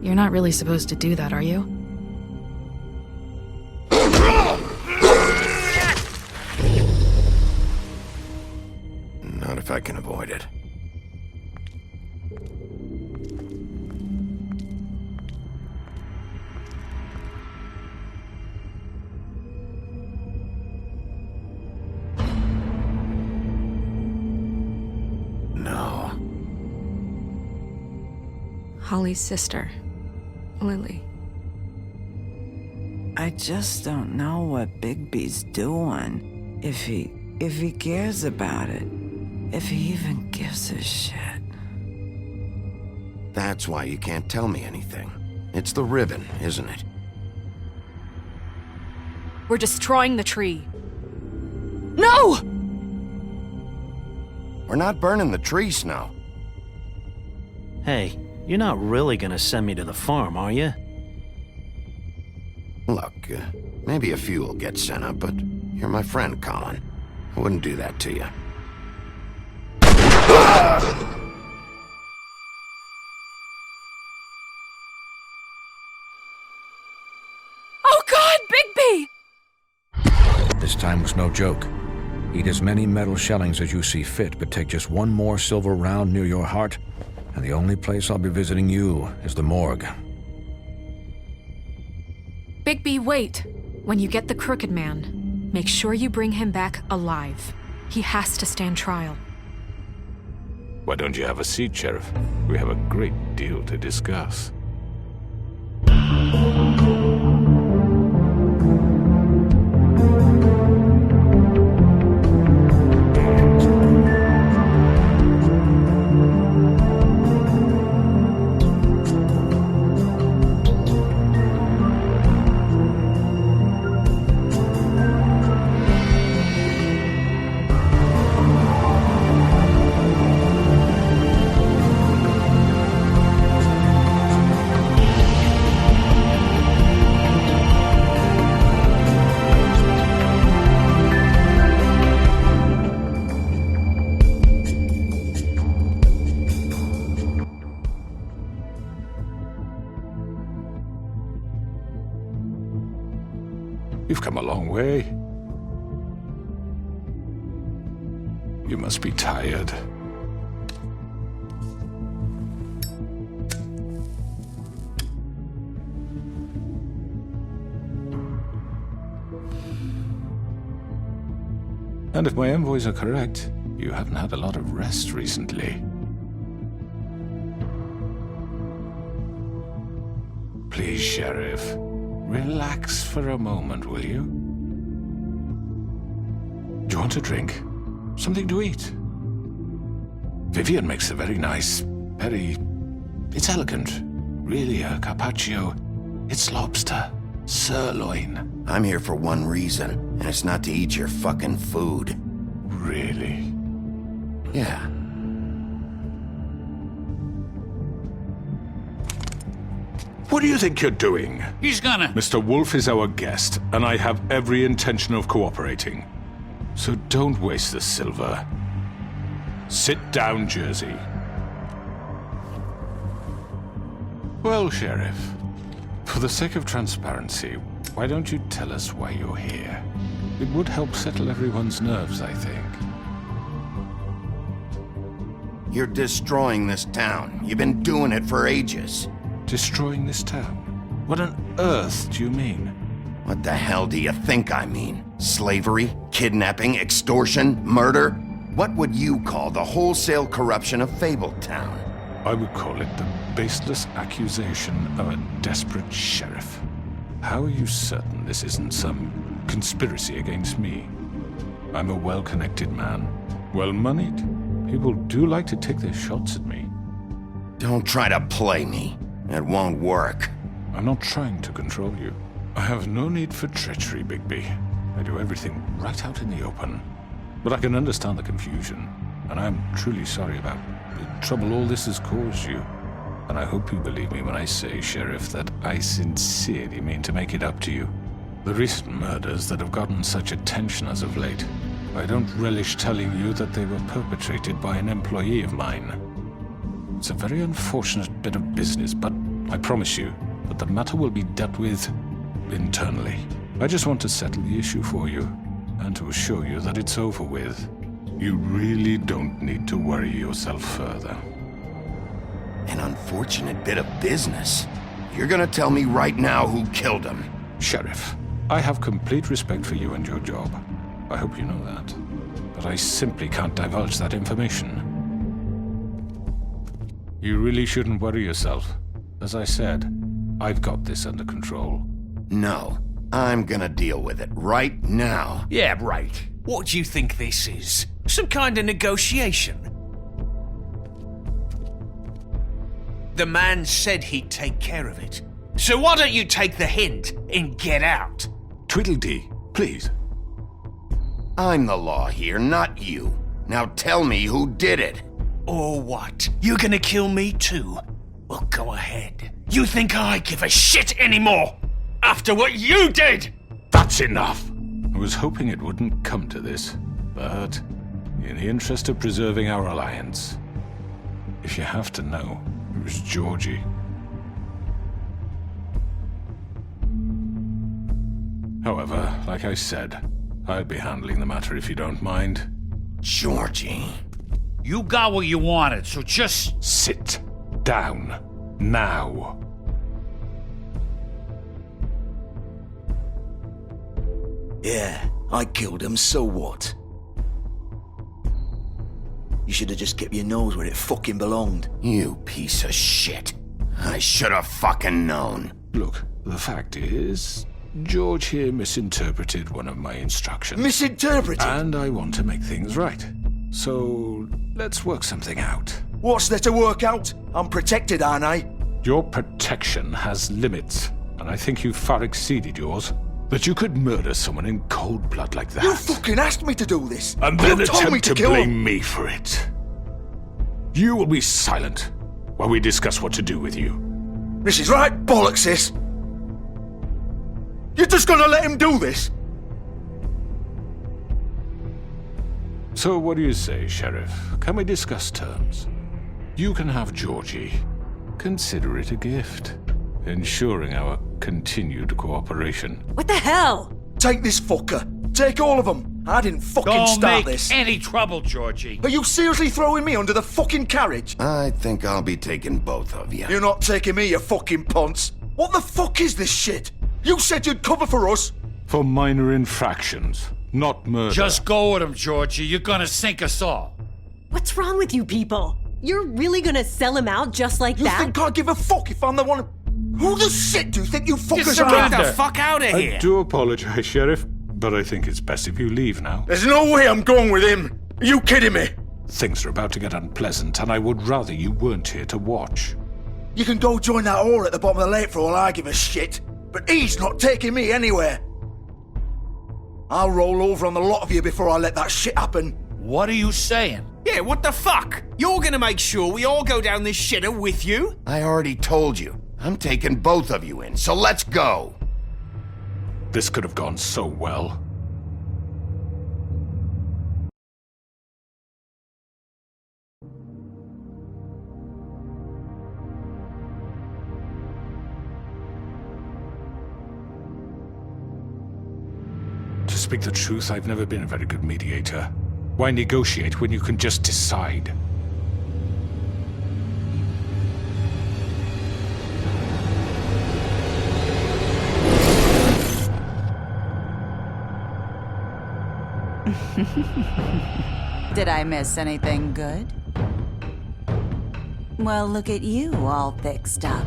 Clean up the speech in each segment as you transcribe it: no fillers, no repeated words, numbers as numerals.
You're not really supposed to do that, are you? Not if I can avoid it. No. Holly's sister, Lily. I just don't know what Bigby's doing. If he cares about it. If he even gives a shit. That's why you can't tell me anything. It's the ribbon, isn't it? We're destroying the tree. No! We're not burning the tree, Snow. Hey, you're not really gonna send me to the farm, are you? Look, maybe a few will get sent up, but you're my friend, Colin. I wouldn't do that to you. Oh God, Bigby! This time was no joke. Eat as many metal shellings as you see fit, but take just one more silver round near your heart, and the only place I'll be visiting you is the morgue. Bigby, wait. When you get the Crooked Man, make sure you bring him back alive. He has to stand trial. Why don't you have a seat, Sheriff? We have a great deal to discuss. You've come a long way. You must be tired. And if my envoys are correct, you haven't had a lot of rest recently. Please, Sheriff. Relax for a moment, will you? Do you want a drink? Something to eat? Vivian makes a very nice, It's elegant. Really a carpaccio. It's lobster. Sirloin. I'm here for one reason, and it's not to eat your fucking food. Really? Yeah. What do you think you're doing? He's gonna... Mr. Wolf is our guest, and I have every intention of cooperating. So don't waste the silver. Sit down, Jersey. Well, Sheriff, for the sake of transparency, why don't you tell us why you're here? It would help settle everyone's nerves, I think. You're destroying this town. You've been doing it for ages. Destroying this town? What on earth do you mean? What the hell do you think I mean? Slavery? Kidnapping? Extortion? Murder? What would you call the wholesale corruption of Fabletown? I would call it the baseless accusation of a desperate sheriff. How are you certain this isn't some conspiracy against me? I'm a well-connected man, well-moneyed. People do like to take their shots at me. Don't try to play me. It won't work. I'm not trying to control you. I have no need for treachery, Bigby. I do everything right out in the open. But I can understand the confusion, and I'm truly sorry about the trouble all this has caused you. And I hope you believe me when I say, Sheriff, that I sincerely mean to make it up to you. The recent murders that have gotten such attention as of late, I don't relish telling you that they were perpetrated by an employee of mine. It's a very unfortunate bit of business, but I promise you that the matter will be dealt with internally. I just want to settle the issue for you, and to assure you that it's over with. You really don't need to worry yourself further. An unfortunate bit of business. You're gonna tell me right now who killed him. Sheriff, I have complete respect for you and your job. I hope you know that. But I simply can't divulge that information. You really shouldn't worry yourself. As I said, I've got this under control. No, I'm gonna deal with it right now. Yeah, right. What do you think this is? Some kind of negotiation? The man said he'd take care of it. So why don't you take the hint and get out? Tweedledee, please. I'm the law here, not you. Now tell me who did it. Or what? You gonna kill me too? Well, go ahead. You think I give a shit anymore? After what you did? That's enough! I was hoping it wouldn't come to this, but in the interest of preserving our alliance, if you have to know, it was Georgie. However, like I said, I'll be handling the matter if you don't mind. Georgie. You got what you wanted, so just... Sit down. Now. Yeah, I killed him, so what? You should have just kept your nose where it fucking belonged. You piece of shit. I should have fucking known. Look, the fact is, George here misinterpreted one of my instructions. Misinterpreted? And I want to make things right. So, let's work something out. What's there to work out? I'm protected, aren't I? Your protection has limits, and I think you've far exceeded yours. That you could murder someone in cold blood like that. You fucking asked me to do this! And then you told me attempt to kill blame him. me for it. You will be silent while we discuss what to do with you. This is right bollocks, sis. You're just gonna let him do this? So what do you say, Sheriff? Can we discuss terms? You can have Georgie. Consider it a gift, ensuring our continued cooperation. What the hell? Take this fucker. Take all of them. I didn't fucking Don't start make this. any trouble, Georgie. Are you seriously throwing me under the fucking carriage? I think I'll be taking both of you. You're not taking me, you fucking ponce. What the fuck is this shit? You said you'd cover for us. For minor infractions, not murder. Just go with him, Georgie. You're gonna sink us all. What's wrong with you people? You're really gonna sell him out just like You that? think I give a fuck if I'm the one? Who the shit do you think you fuckers surrender. are? The fuck out of I here. do apologize, Sheriff, but I think it's best if you leave now. There's no way I'm going with him. Are you kidding me? Things are about to get unpleasant, and I would rather you weren't here to watch. You can go join that whore at the bottom of the lake for all I give a shit. But he's not taking me anywhere. I'll roll over on the lot of you before I let that shit happen. What are you saying? Yeah, what the fuck? You're gonna make sure we all go down this shitter with you? I already told you. I'm taking both of you in, so let's go. This could have gone so well. To speak the truth, I've never been a very good mediator. Why negotiate when you can just decide? Did I miss anything good? Well, look at you all fixed up.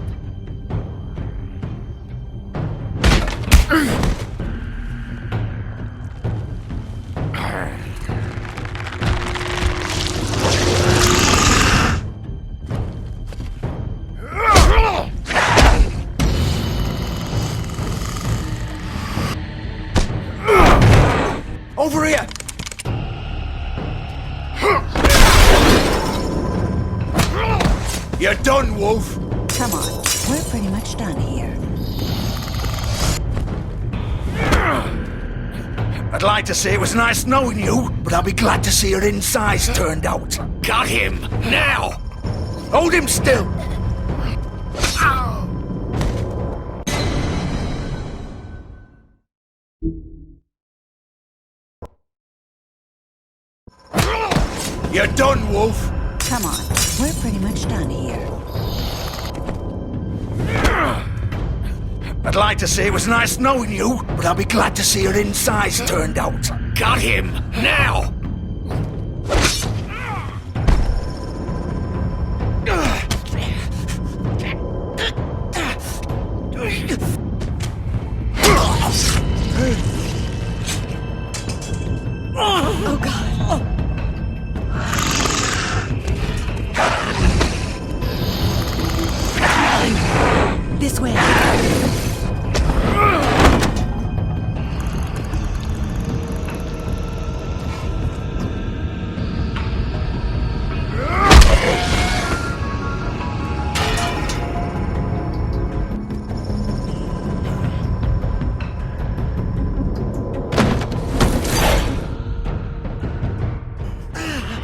Over here! You're done, Wolf! Come on, we're pretty much done here. I'd like to say it was nice knowing you, but I'll be glad to see your insides turned out. Got him! Now! Hold him still! You're done, Wolf. Come on, we're pretty much done here. I'd like to say it was nice knowing you, but I'll be glad to see your insides turned out. Got him! Now! Oh, God. This way.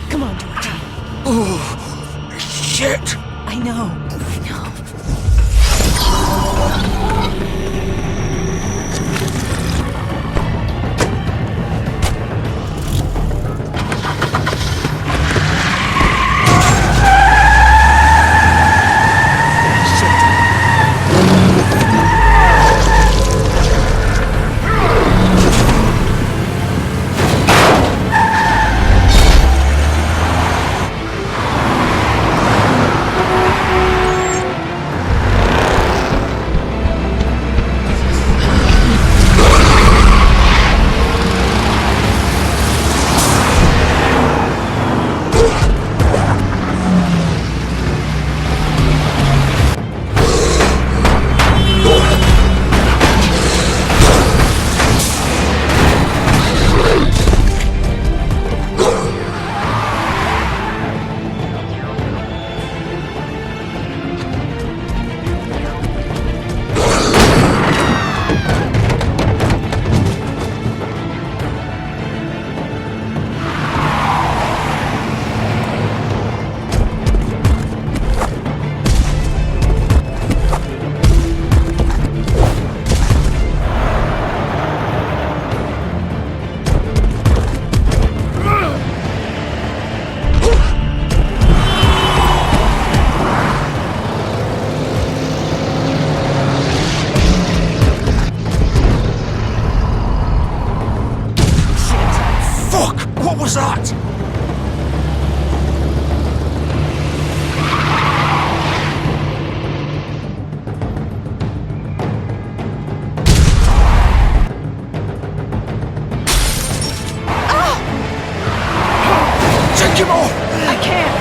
Come on, Georgie. Oh, shit! I know. What was that? Take him off! I can't.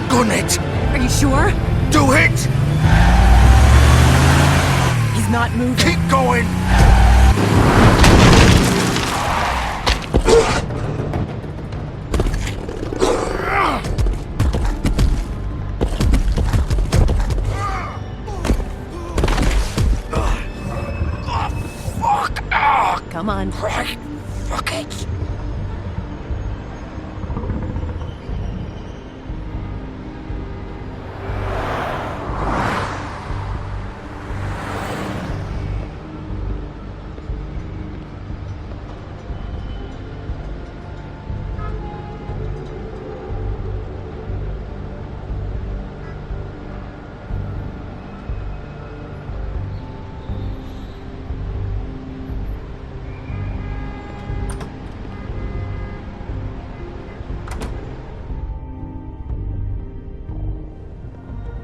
Gun it! Are you sure? Do it! He's not moving. Keep going! Fuck! Come on. Right. Fuck it.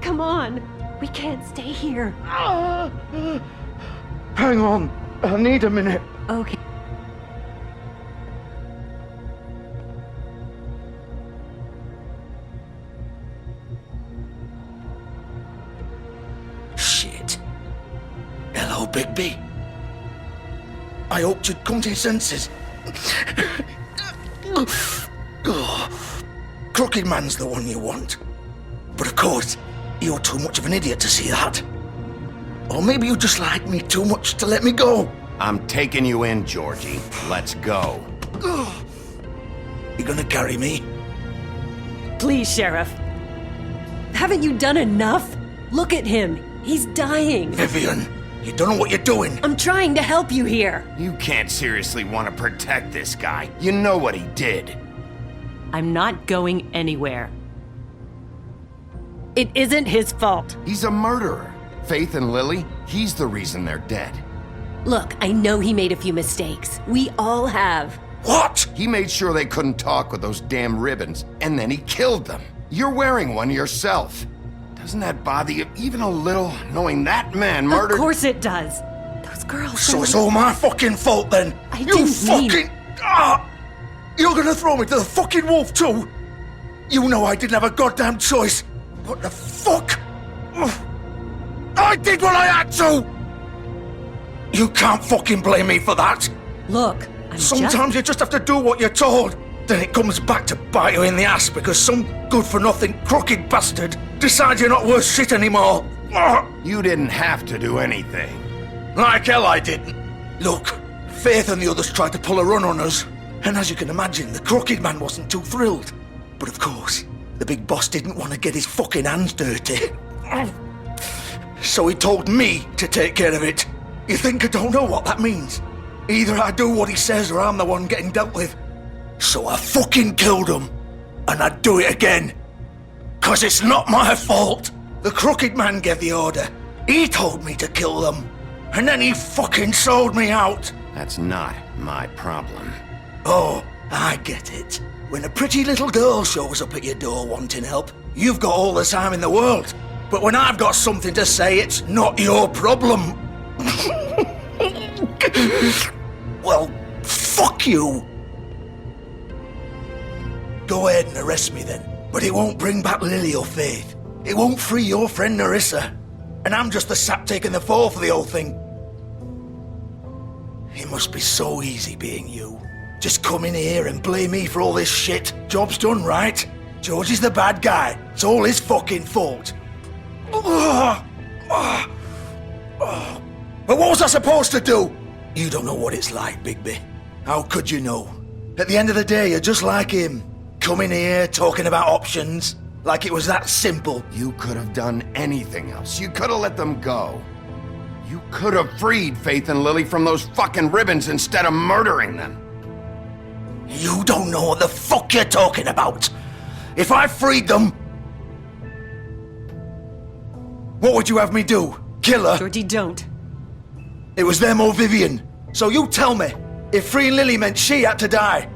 Come on. We can't stay here. Hang on. I need a minute. Okay. Shit. Hello, Bigby. I hoped you'd come to your senses. Crooked Man's the one you want. But of course, you're too much of an idiot to see that. Or maybe you just like me too much to let me go. I'm taking you in, Georgie. Let's go. You gonna carry me? Please, Sheriff. Haven't you done enough? Look at him. He's dying. Vivian, you don't know what you're doing. I'm trying to help you here. You can't seriously want to protect this guy. You know what he did. I'm not going anywhere. It isn't his fault. He's a murderer. Faith and Lily, he's the reason they're dead. Look, I know he made a few mistakes. We all have. What? He made sure they couldn't talk with those damn ribbons, and then he killed them. You're wearing one yourself. Doesn't that bother you even a little, knowing that man murdered— Of course it does. Those girls— So it's all my fucking fault then? I You didn't mean— fucking... You're gonna throw me to the fucking wolf too? You know I didn't have a goddamn choice. What the fuck? I did what I had to! You can't fucking blame me for that. Look, I'm Sometimes you just have to do what you're told. Then it comes back to bite you in the ass because some good-for-nothing crooked bastard decides you're not worth shit anymore. You didn't have to do anything. Like hell I didn't. Look, Faith and the others tried to pull a run on us. And as you can imagine, the crooked man wasn't too thrilled. But of course, the big boss didn't want to get his fucking hands dirty. So he told me to take care of it. You think I don't know what that means? Either I do what he says or I'm the one getting dealt with. So I fucking killed him. And I'd do it again. 'Cause it's not my fault. The crooked man gave the order. He told me to kill them. And then he fucking sold me out. That's not my problem. Oh, I get it. When a pretty little girl shows up at your door wanting help, you've got all the time in the world. But when I've got something to say, it's not your problem. Well, fuck you. Go ahead and arrest me then. But it won't bring back Lily or Faith. It won't free your friend Nerissa. And I'm just the sap taking the fall for the whole thing. It must be so easy being you. Just come in here and blame me for all this shit. Job's done, right? George is the bad guy. It's all his fucking fault. But what was I supposed to do? You don't know what it's like, Bigby. How could you know? At the end of the day, you're just like him. Coming here, talking about options. Like it was that simple. You could have done anything else. You could have let them go. You could have freed Faith and Lily from those fucking ribbons instead of murdering them. You don't know what the fuck you're talking about. If I freed them... What would you have me do? Kill her? Georgie, don't. It was them or Vivian. So you tell me, if freeing Lily meant she had to die,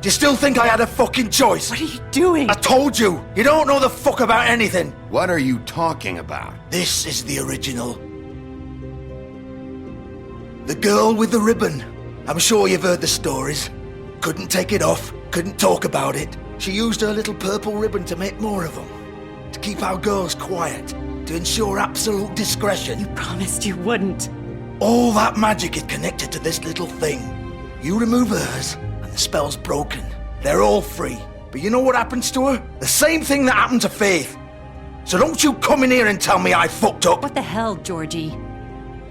do you still think I had a fucking choice? What are you doing? I told you, you don't know the fuck about anything. What are you talking about? This is the original. The girl with the ribbon. I'm sure you've heard the stories. Couldn't take it off, couldn't talk about it. She used her little purple ribbon to make more of them. To keep our girls quiet. To ensure absolute discretion. You promised you wouldn't. All that magic is connected to this little thing. You remove hers, and the spell's broken. They're all free. But you know what happens to her? The same thing that happened to Faith. So don't you come in here and tell me I fucked up. What the hell, Georgie?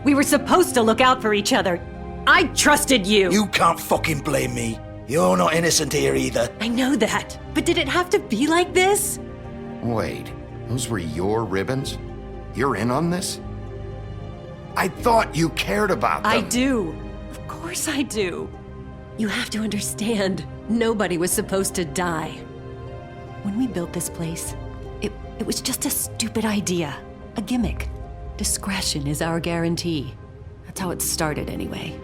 We were supposed to look out for each other. I trusted you. You can't fucking blame me. You're not innocent here either. I know that. But did it have to be like this? Wait, those were your ribbons? You're in on this? I thought you cared about them. I do. Of course I do. You have to understand, nobody was supposed to die. When we built this place, it was just a stupid idea. A gimmick. Discretion is our guarantee. That's how it started anyway.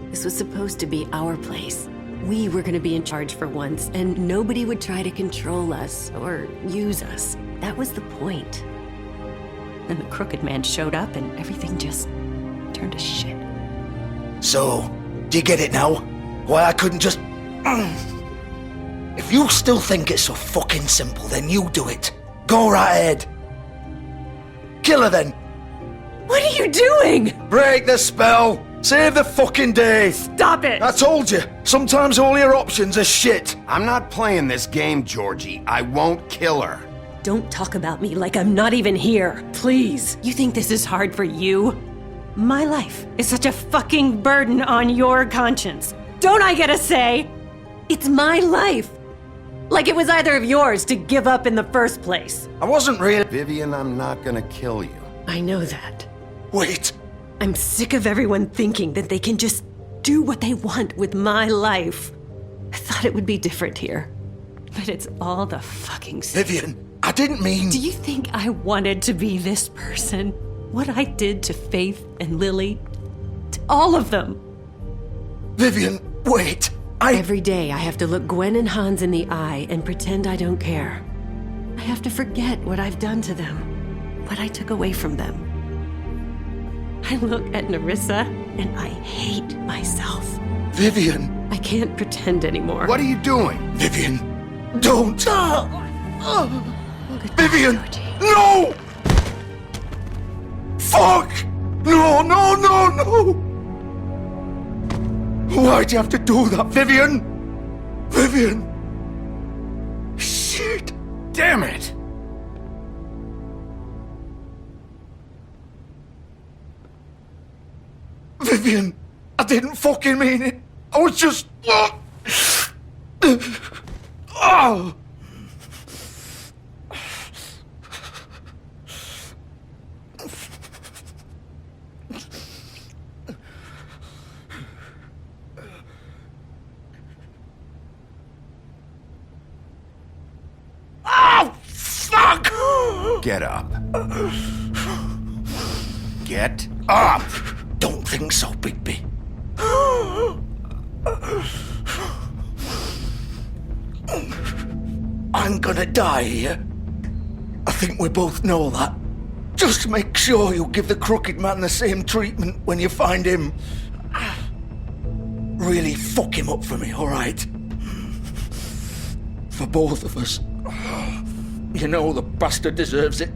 This was supposed to be our place. We were gonna be in charge for once, and nobody would try to control us or use us. That was the point. Then the crooked man showed up and everything just turned to shit. So, do you get it now? Why I couldn't just... If you still think it's so fucking simple, then you do it. Go right ahead. Kill her then. What are you doing? Break the spell. Save the fucking day. Stop it. I told you, sometimes all your options are shit. I'm not playing this game, Georgie. I won't kill her. Don't talk about me like I'm not even here, please. You think this is hard for you? My life is such a fucking burden on your conscience. Don't I get a say? It's my life. Like it was either of yours to give up in the first place. I wasn't really. Vivian, I'm not gonna kill you. I know that. Wait. I'm sick of everyone thinking that they can just do what they want with my life. I thought it would be different here. But it's all the fucking same. Vivian, I didn't mean. Do you think I wanted to be this person? What I did to Faith and Lily? To all of them? Vivian, wait. Every day I have to look Gwen and Hans in the eye and pretend I don't care. I have to forget what I've done to them, what I took away from them. I look at Nerissa and I hate myself. Vivian. I can't pretend anymore. What are you doing? Vivian, don't. Vivian, no! Fuck! No, no, no, no! Why'd you have to do that, Vivian? Vivian! Shit! Damn it! Vivian, I didn't fucking mean it. I was just. Oh! Fuck! Get up. Get up! Don't think so, Bigby. I'm gonna die here. I think we both know that. Just make sure you give the Crooked Man the same treatment when you find him. Really fuck him up for me, alright? For both of us. You know the bastard deserves it.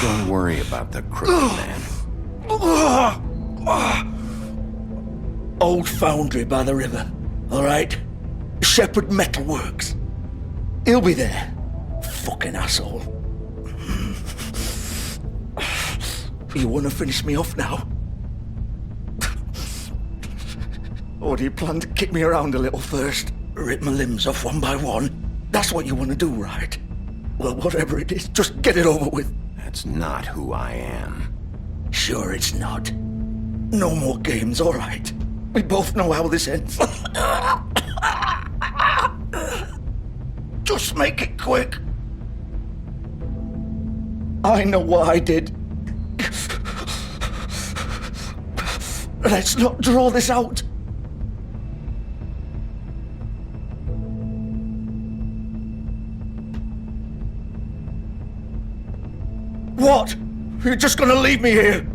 Don't worry about the Crooked Man. Old foundry by the river, alright? Shepherd Metalworks. He'll be there. Fucking asshole. You wanna finish me off now? Or do you plan to kick me around a little first? Rip my limbs off one by one? That's what you wanna do, right? Well, whatever it is, just get it over with. That's not who I am. Sure it's not. No more games, alright? We both know how this ends. Just make it quick. I know what I did. Let's not draw this out. What? You're just gonna leave me here?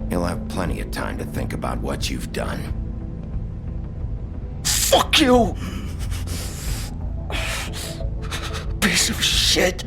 You'll have plenty of time to think about what you've done. Fuck you! Piece of shit.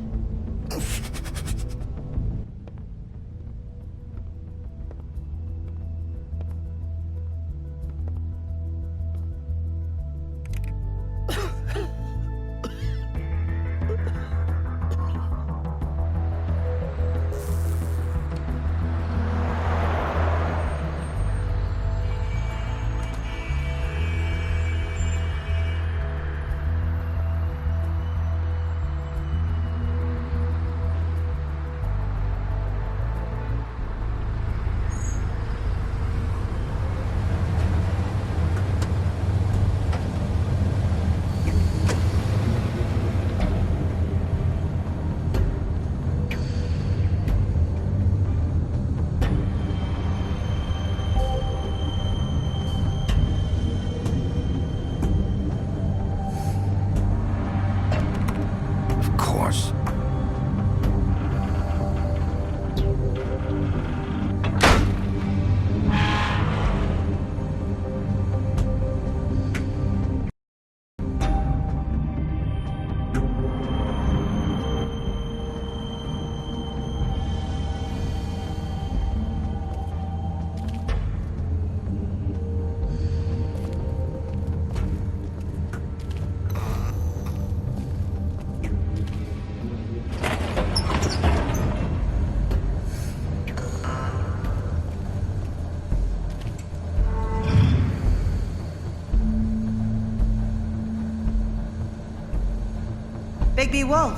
baby wolf.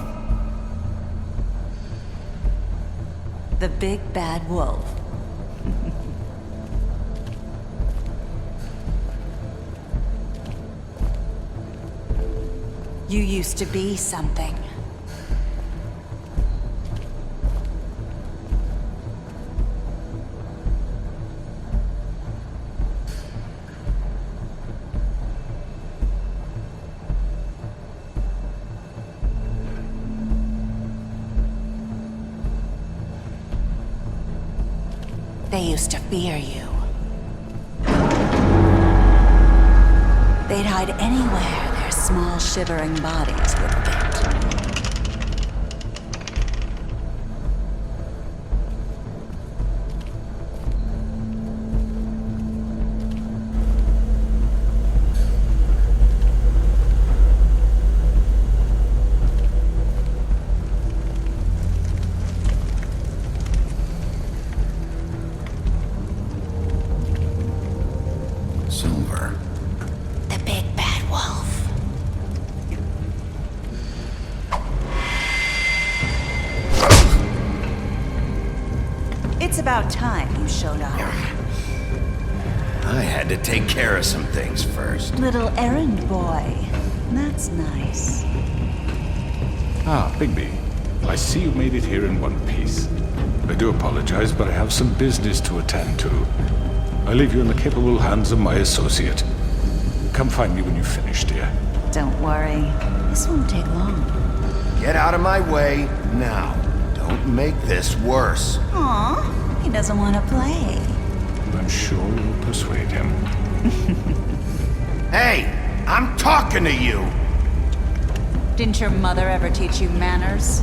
The big bad wolf. You used to be something. They used to fear you. They'd hide anywhere their small, shivering bodies would fit. Silver. The big bad wolf. It's about time you showed up. I had to take care of some things first. Little errand boy. That's nice. Ah, Bigby. I see you made it here in one piece. I do apologize, but I have some business to attend to. I leave you in the capable hands of my associate. Come find me when you've finished, dear. Don't worry. This won't take long. Get out of my way now. Don't make this worse. Aw, he doesn't want to play. I'm sure you'll persuade him. Hey, I'm talking to you! Didn't your mother ever teach you manners?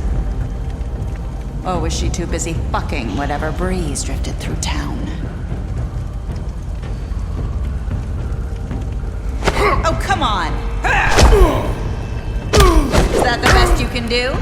Or was she too busy fucking whatever breeze drifted through town? Oh, come on! Is that the best you can do?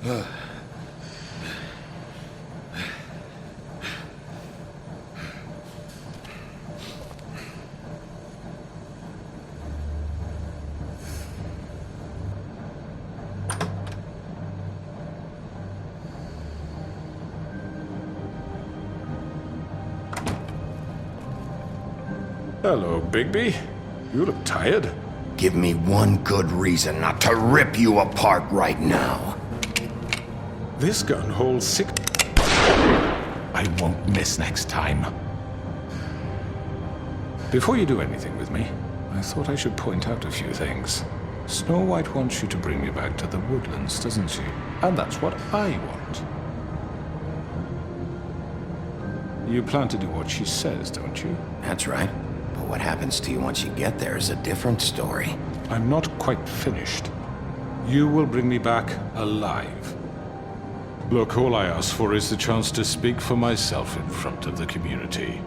Hello, Bigby. You look tired. Give me one good reason not to rip you apart right now. This gun holds 6... I won't miss next time. Before you do anything with me, I thought I should point out a few things. Snow White wants you to bring me back to the woodlands, doesn't she? And that's what I want. You plan to do what she says, don't you? That's right. But what happens to you once you get there is a different story. I'm not quite finished. You will bring me back alive. Look, all I ask for is the chance to speak for myself in front of the community.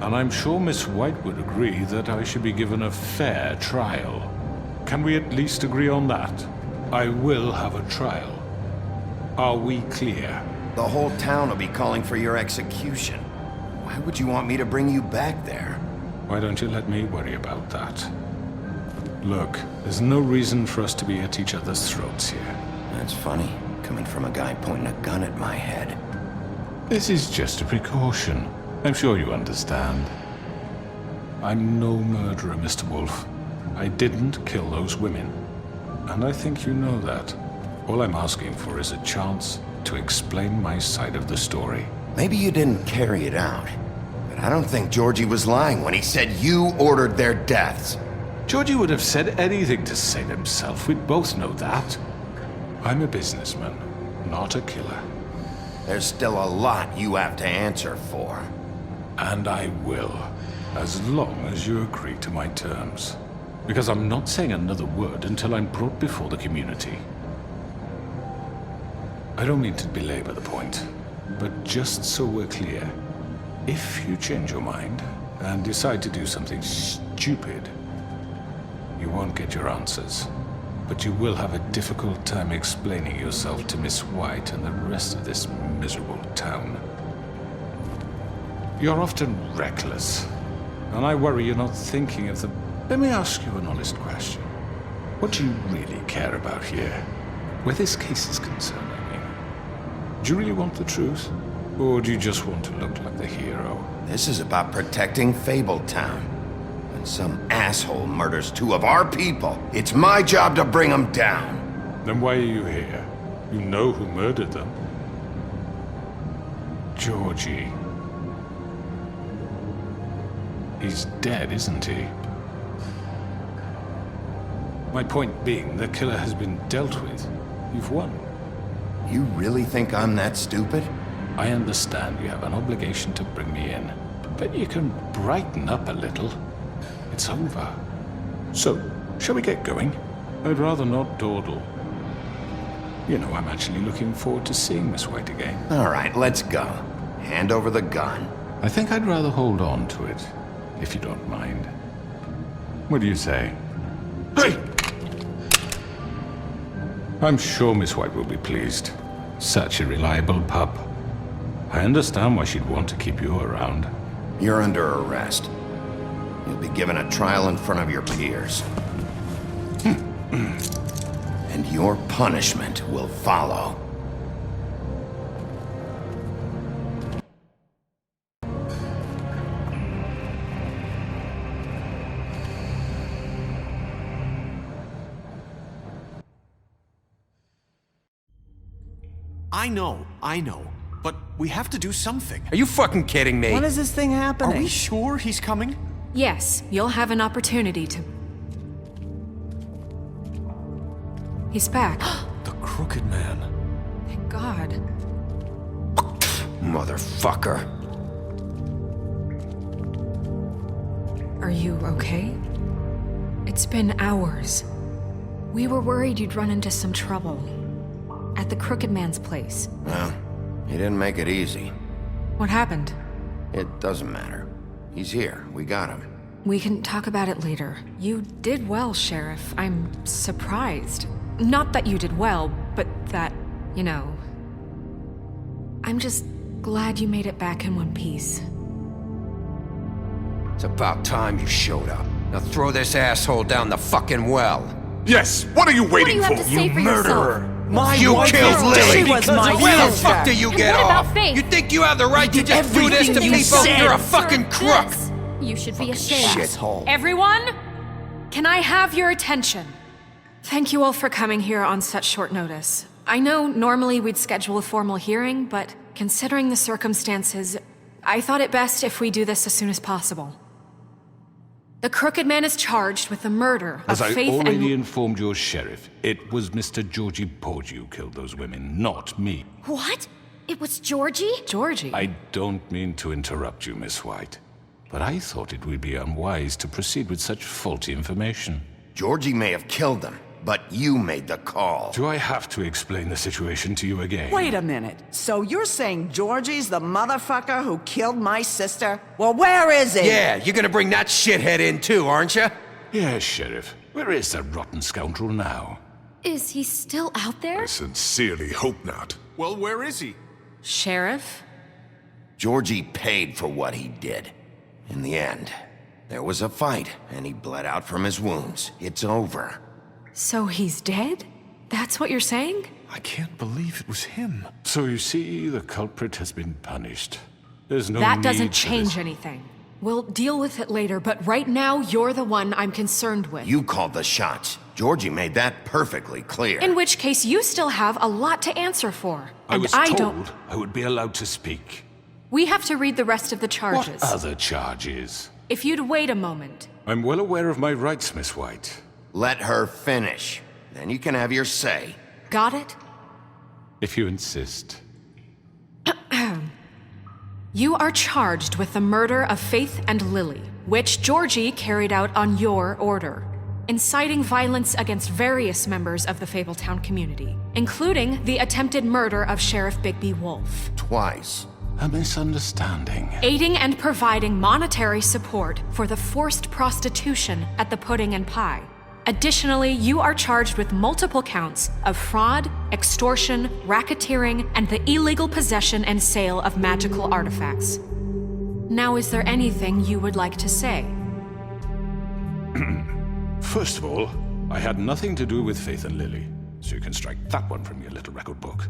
And I'm sure Miss White would agree that I should be given a fair trial. Can we at least agree on that? I will have a trial. Are we clear? The whole town will be calling for your execution. Why would you want me to bring you back there? Why don't you let me worry about that? Look, there's no reason for us to be at each other's throats here. That's funny, coming from a guy pointing a gun at my head. This is just a precaution. I'm sure you understand. I'm no murderer, Mr. Wolf. I didn't kill those women. And I think you know that. All I'm asking for is a chance to explain my side of the story. Maybe you didn't carry it out. But I don't think Georgie was lying when he said you ordered their deaths. Georgie would have said anything to save himself. We'd both know that. I'm a businessman, not a killer. There's still a lot you have to answer for. And I will, as long as you agree to my terms. Because I'm not saying another word until I'm brought before the community. I don't mean to belabor the point, but just so we're clear, if you change your mind and decide to do something stupid, you won't get your answers. But you will have a difficult time explaining yourself to Miss White and the rest of this miserable town. You're often reckless, and I worry you're not thinking of the... Let me ask you an honest question. What do you really care about here? Where this case is concerned, I mean. Do you really want the truth? Or do you just want to look like the hero? This is about protecting Fabletown. When some asshole murders two of our people, it's my job to bring them down. Then why are you here? You know who murdered them. Georgie. He's dead, isn't he? My point being, the killer has been dealt with. You've won. You really think I'm that stupid? I understand you have an obligation to bring me in, but you can brighten up a little. It's over. So, shall we get going? I'd rather not dawdle. You know, I'm actually looking forward to seeing Miss White again. All right, let's go. Hand over the gun. I think I'd rather hold on to it, if you don't mind. What do you say? Hey! I'm sure Miss White will be pleased. Such a reliable pup. I understand why she'd want to keep you around. You're under arrest. You'll be given a trial in front of your peers. And your punishment will follow. I know. But we have to do something. Are you fucking kidding me? When is this thing happening? Are we sure he's coming? Yes, you'll have an opportunity to... He's back. The Crooked Man. Thank God. Motherfucker. Are you okay? It's been hours. We were worried you'd run into some trouble. At the Crooked Man's place. Well, he didn't make it easy. What happened? It doesn't matter. He's here. We got him. We can talk about it later. You did well, Sheriff. I'm surprised. Not that you did well, but that you know, I'm just glad you made it back in one piece. It's about time you showed up. Now throw this asshole down the fucking well. Yes, what are you waiting What do you have to say for yourself? You killed Lily! She was my Where the sister. fuck do you get What about off? Faith? You think you have the right to just do this to Everything you people? said. You're a fucking crook! This, you should be ashamed. Shithole. Everyone, can I have your attention? Thank you all for coming here on such short notice. I know normally we'd schedule a formal hearing, but considering the circumstances, I thought it best if we do this as soon as possible. The Crooked Man is charged with the murder of As I Faith already and... informed your sheriff, it was Mr. Georgie Porgy who killed those women, not me. What? It was Georgie? Georgie? I don't mean to interrupt you, Miss White, but I thought it would be unwise to proceed with such faulty information. Georgie may have killed them, but you made the call. Do I have to explain the situation to you again? Wait a minute. So you're saying Georgie's the motherfucker who killed my sister? Well, where is he? Yeah, you're gonna bring that shithead in too, aren't you? Yes, Sheriff. Where is that rotten scoundrel now? Is he still out there? Sincerely hope not. Well, where is he? Sheriff? Georgie paid for what he did. In the end, there was a fight, and he bled out from his wounds. It's over. So he's dead? That's what you're saying? I can't believe it was him. So you see, the culprit has been punished. There's no That need doesn't for change this. anything. We'll deal with it later, but right now, you're the one I'm concerned with. You called the shots. Georgie made that perfectly clear. In which case, you still have a lot to answer for. I And was I told don't... I would be allowed to speak. We have to read the rest of the charges. What other charges? If you'd wait a moment. I'm well aware of my rights, Miss White. Let her finish. Then you can have your say. Got it? If you insist. You are charged with the murder of Faith and Lily, which Georgie carried out on your order, inciting violence against various members of the Fabletown community, including the attempted murder of Sheriff Bigby Wolf. Twice. A misunderstanding. Aiding and providing monetary support for the forced prostitution at the Pudding and Pie. Additionally, you are charged with multiple counts of fraud, extortion, racketeering, and the illegal possession and sale of magical artifacts. Now, is there anything you would like to say? First of all, I had nothing to do with Faith and Lily, so you can strike that one from your little record book.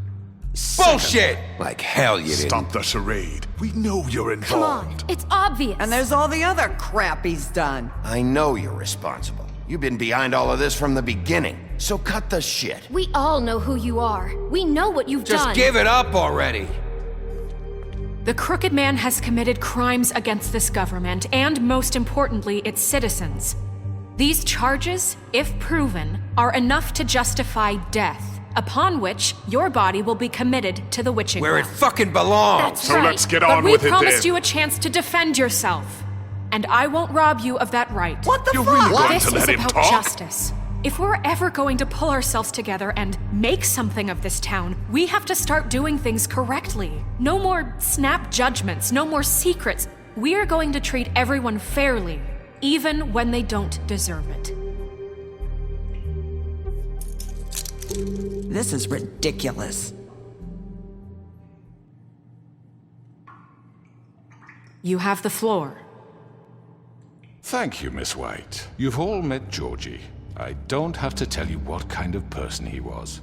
Bullshit! Like hell you didn't. Stop the charade. We know you're Come involved. on, it's obvious. And there's all the other crap he's done. I know you're responsible. You've been behind all of this from the beginning, so cut the shit. We all know who you are. We know what you've Just done. give it up already. The Crooked Man has committed crimes against this government and, most importantly, its citizens. These charges, if proven, are enough to justify death, upon which your body will be committed to the witching Where it well. fucking belongs. That's So right. let's get But on we with it promised then. you a chance to defend yourself, and I won't rob you of that right. What the You're fuck? really going This to is let him about talk? justice. If we're ever going to pull ourselves together and make something of this town, we have to start doing things correctly. No more snap judgments, no more secrets. We are going to treat everyone fairly, even when they don't deserve it. This is ridiculous. You have the floor. Thank you, Miss White. You've all met Georgie. I don't have to tell you what kind of person he was.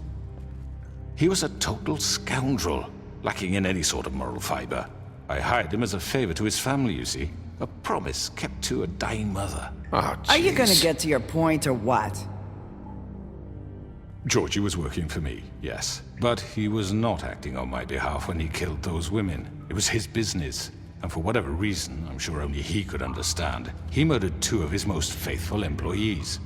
He was a total scoundrel, lacking in any sort of moral fiber. I hired him as a favor to his family, you see. A promise kept to a dying mother. Oh, Are you gonna jeez. get to your point or what? Georgie was working for me, yes. But he was not acting on my behalf when he killed those women. It was his business. And for whatever reason, I'm sure only he could understand, he murdered 2 of his most faithful employees.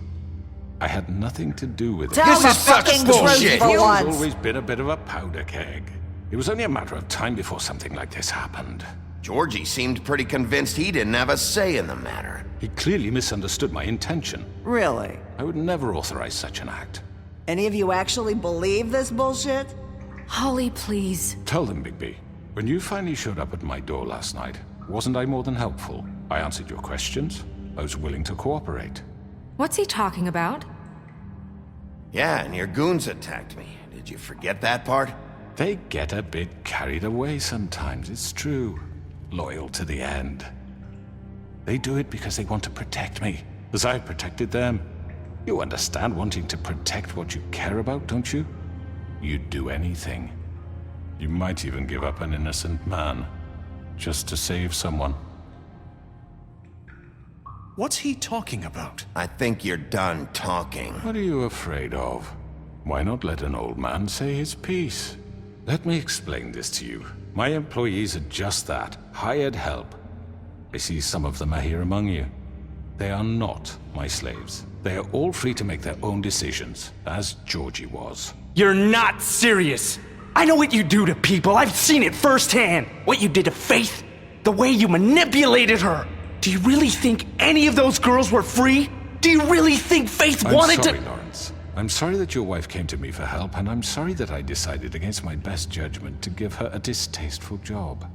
I had nothing to do with it. Tell the fucking truth He for has once. always been a bit of a powder keg. It was only a matter of time before something like this happened. Georgie seemed pretty convinced he didn't have a say in the matter. He clearly misunderstood my intention. Really? I would never authorize such an act. Any of you actually believe this bullshit? Holly, please. Tell them, Bigby. When you finally showed up at my door last night, wasn't I more than helpful? I answered your questions. I was willing to cooperate. What's he talking about? Yeah, and your goons attacked me. Did you forget that part? They get a bit carried away sometimes, it's true. Loyal to the end. They do it because they want to protect me, as I've protected them. You understand wanting to protect what you care about, don't you? You'd do anything. You might even give up an innocent man, just to save someone. What's he talking about? I think you're done talking. What are you afraid of? Why not let an old man say his piece? Let me explain this to you. My employees are just that, hired help. I see some of them are here among you. They are not my slaves. They are all free to make their own decisions, as Georgie was. You're not serious. I know what you do to people. I've seen it firsthand. What you did to Faith, the way you manipulated her. Do you really think any of those girls were free? Do you really think Faith wanted to— I'm sorry, Lawrence. I'm sorry that your wife came to me for help, and I'm sorry that I decided against my best judgment to give her a distasteful job.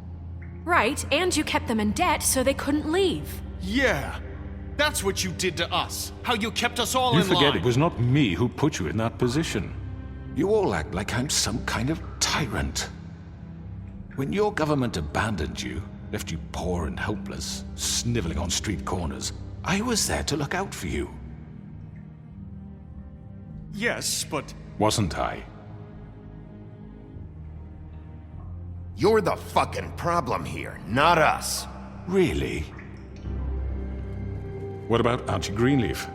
Right, and you kept them in debt so they couldn't leave. Yeah. That's what you did to us. How you kept us all You in line. forget it was not me who put you in that position. You all act like I'm some kind of tyrant. When your government abandoned you, left you poor and helpless, sniveling on street corners, I was there to look out for you. Yes, but... Wasn't I? You're the fucking problem here, not us. Really? What about Auntie Greenleaf?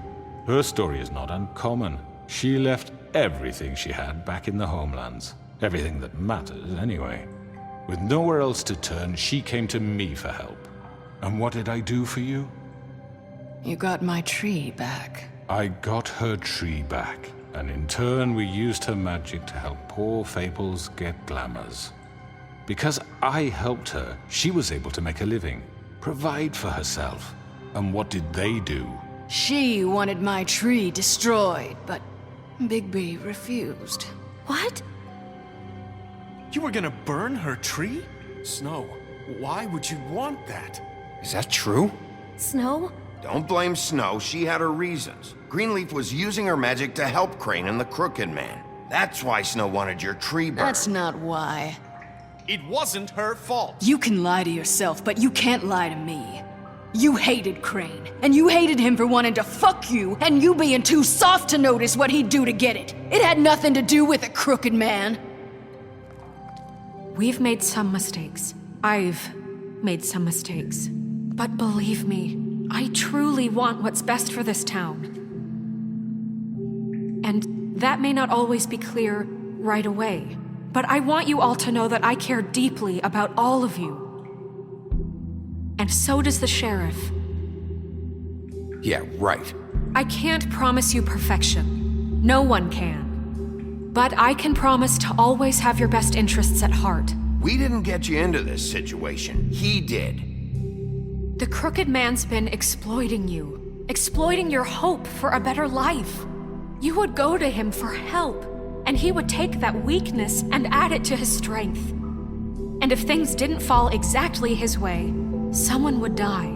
Her story is not uncommon. She left everything she had back in the homelands. Everything that matters, anyway. With nowhere else to turn, she came to me for help. And what did I do for you? You got my tree back. I got her tree back, and in turn we used her magic to help poor Fables get glamours. Because I helped her, she was able to make a living, provide for herself. And what did they do? She wanted my tree destroyed, but Bigby refused. What? You were gonna burn her tree? Snow, why would you want that? Is that true? Snow? Don't blame Snow, she had her reasons. Greenleaf was using her magic to help Crane and the Crooked Man. That's why Snow wanted your tree burned. That's not why. It wasn't her fault. You can lie to yourself, but you can't lie to me. You hated Crane, and you hated him for wanting to fuck you, and you being too soft to notice what he'd do to get it. It had nothing to do with a Crooked Man. We've made some mistakes. I've made some mistakes. But believe me, I truly want what's best for this town. And that may not always be clear right away, but I want you all to know that I care deeply about all of you. And so does the sheriff. Yeah, right. I can't promise you perfection. No one can. But I can promise to always have your best interests at heart. We didn't get you into this situation. He did. The Crooked Man's been exploiting you. Exploiting your hope for a better life. You would go to him for help, and he would take that weakness and add it to his strength. And if things didn't fall exactly his way, someone would die.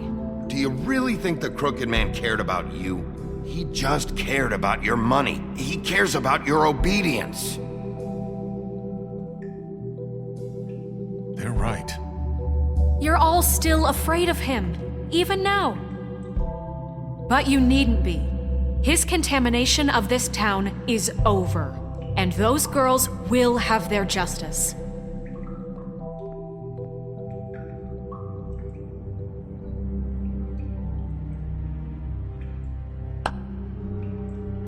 Do you really think the Crooked Man cared about you? He just cared about your money. He cares about your obedience. They're right. You're all still afraid of him, even now. But you needn't be. His contamination of this town is over, and those girls will have their justice.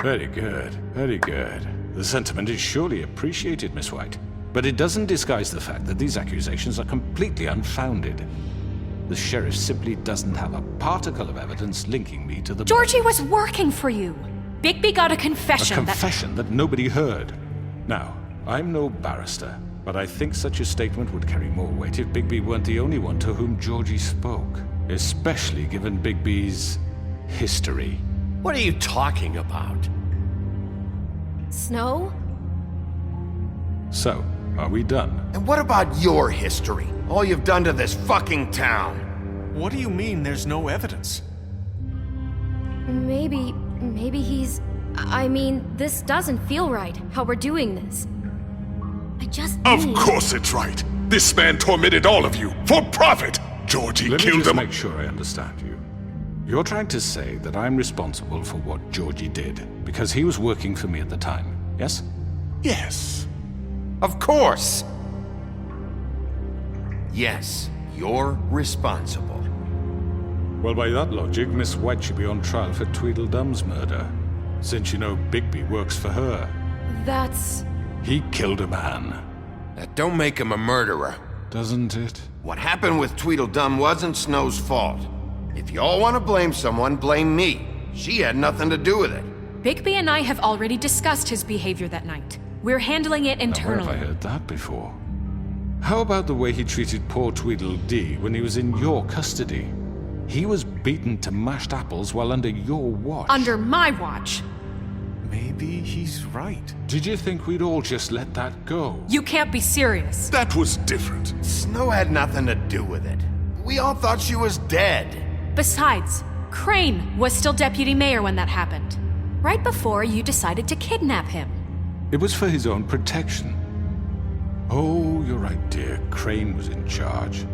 Very good, very good. The sentiment is surely appreciated, Miss White. But it doesn't disguise the fact that these accusations are completely unfounded. The sheriff simply doesn't have a particle of evidence linking me to the— Georgie was working for you. Bigby got a confession. A confession that nobody heard. Now, I'm no barrister, but I think such a statement would carry more weight if Bigby weren't the only one to whom Georgie spoke. Especially given Bigby's history. What are you talking about? Snow? So, are we done? And what about your history? All you've done to this fucking town? What do you mean there's no evidence? Maybe he's... I mean, this doesn't feel right, how we're doing this. Of course it's right. This man tormented all of you for profit. Georgie Let me killed just him. make sure I understand you. You're trying to say that I'm responsible for what Georgie did because he was working for me at the time, yes? Yes. Of course. Yes, you're responsible. Well, by that logic, Miss White should be on trial for Tweedledum's murder, since you know Bigby works for her. That's... He killed a man. That don't make him a murderer. Doesn't it? What happened with Tweedledum wasn't Snow's fault. If y'all want to blame someone, blame me. She had nothing to do with it. Bigby and I have already discussed his behavior that night. We're handling it Now, where internally. have I heard that before? How about the way he treated poor Tweedledee when he was in your custody? He was beaten to mashed apples while under your watch. Under my watch. Maybe he's right. Did you think we'd all just let that go? You can't be serious. That was different. Snow had nothing to do with it. We all thought she was dead. Besides, Crane was still deputy mayor when that happened. Right before you decided to kidnap him. It was for his own protection. Oh, you're right, dear. Crane was in charge.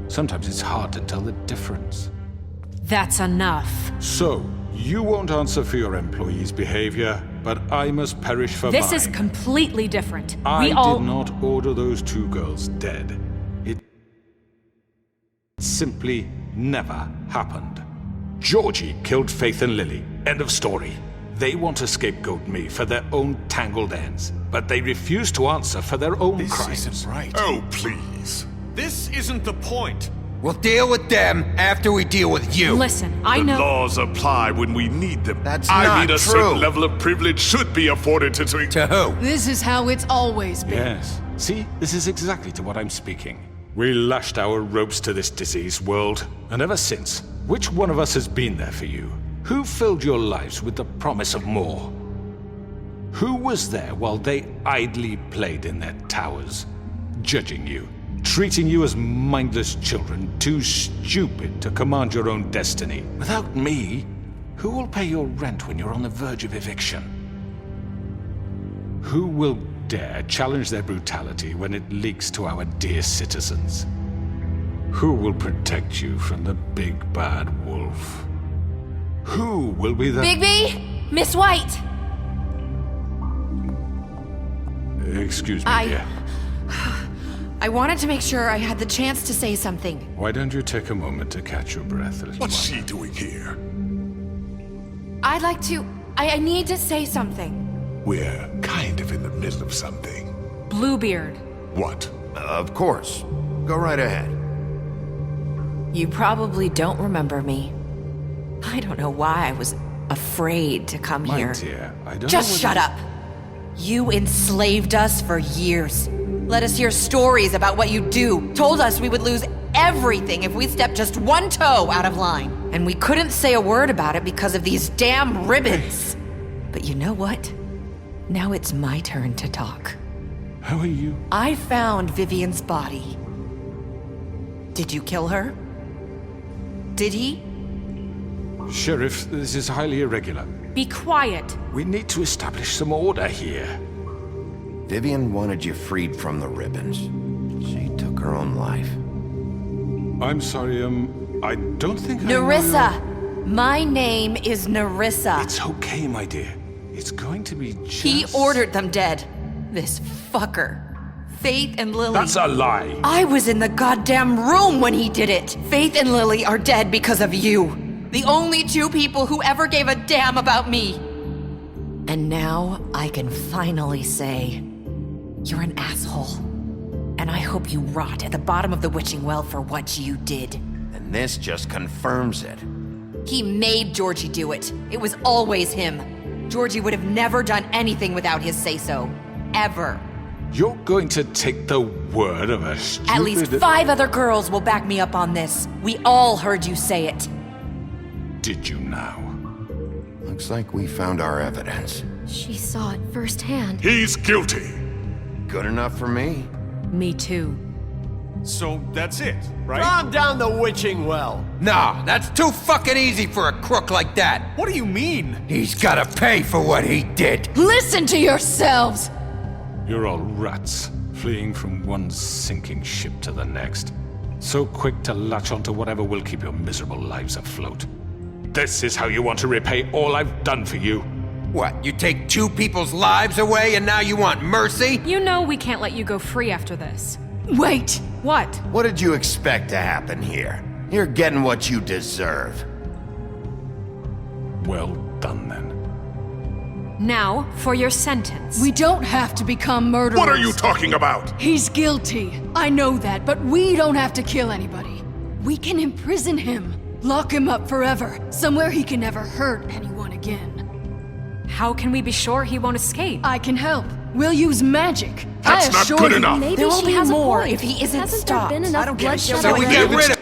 Sometimes it's hard to tell the difference. That's enough. So, you won't answer for your employees' behavior, but I must perish for This mine. is completely different. I We all... did not order those two girls dead. It simply never happened. Georgie killed Faith and Lily. End of story. They want to scapegoat me for their own tangled ends, but they refuse to answer for their own crimes. This isn't right. Oh, please. This isn't the point. We'll deal with them after we deal with you. Listen, I The know... laws apply when we need them. That's I not mean, a true. certain level of privilege should be afforded to To who? This is how it's always been. Yes. See, this is exactly to what I'm speaking. We lashed our ropes to this diseased world, and ever since, which one of us has been there for you? Who filled your lives with the promise of more? Who was there while they idly played in their towers, judging you, treating you as mindless children, too stupid to command your own destiny? Without me, who will pay your rent when you're on the verge of eviction? Who will dare challenge their brutality when it leaks to our dear citizens? Who will protect you from the big bad wolf? Who will be the... Bigby! Miss White! Excuse me, dear. I wanted to make sure I had the chance to say something. Why don't you take a moment to catch your breath, little What's one? she doing here? I'd like to... I need to say something. We're kind of in the middle of something. Bluebeard. What? Of course. Go right ahead. You probably don't remember me. I don't know why I was afraid to come My here. dear, I don't Just know shut up. You enslaved us for years. Let us hear stories about what you do. Told us we would lose everything if we stepped just one toe out of line. And we couldn't say a word about it because of these damn ribbons. But you know what? Now it's my turn to talk. How are you? I found Vivian's body. Did you kill her? Did he? Sheriff, this is highly irregular. Be quiet. We need to establish some order here. Vivian wanted you freed from the ribbons. She took her own life. I'm sorry, I don't think Nerissa! My name is Nerissa. It's okay, my dear. It's going to be just... He ordered them dead. This fucker. Faith and Lily. That's a lie. I was in the goddamn room when he did it. Faith and Lily are dead because of you. The only two people who ever gave a damn about me. And now I can finally say, you're an asshole. And I hope you rot at the bottom of the witching well for what you did. And this just confirms it. He made Georgie do it. It was always him. Georgie would have never done anything without his say-so. Ever. You're going to take the word of a stupid... At least 5 other girls will back me up on this. We all heard you say it. Did you now? Looks like we found our evidence. She saw it firsthand. He's guilty. Good enough for me. Me too. So that's it, right? Calm down the witching well. Nah, that's too fucking easy for a crook like that. What do you mean? He's gotta pay for what he did. Listen to yourselves! You're all rats. fleeing from one sinking ship to the next. So quick to latch onto whatever will keep your miserable lives afloat. This is how you want to repay all I've done for you? What, you take 2 people's lives away and now you want mercy? You know we can't let you go free after this. Wait! What? What did you expect to happen here? You're getting what you deserve. Well done, then. Now, for your sentence. We don't have to become murderers. What are you talking about? He's guilty. I know that, but we don't have to kill anybody. We can imprison him. Lock him up forever. Somewhere he can never hurt anyone again. How can we be sure he won't escape? I can help. We'll use magic. That's not good enough. Maybe There will she be has more a point. if he isn't Hasn't stopped. there been enough I don't get it. bloodshed So we already? get rid of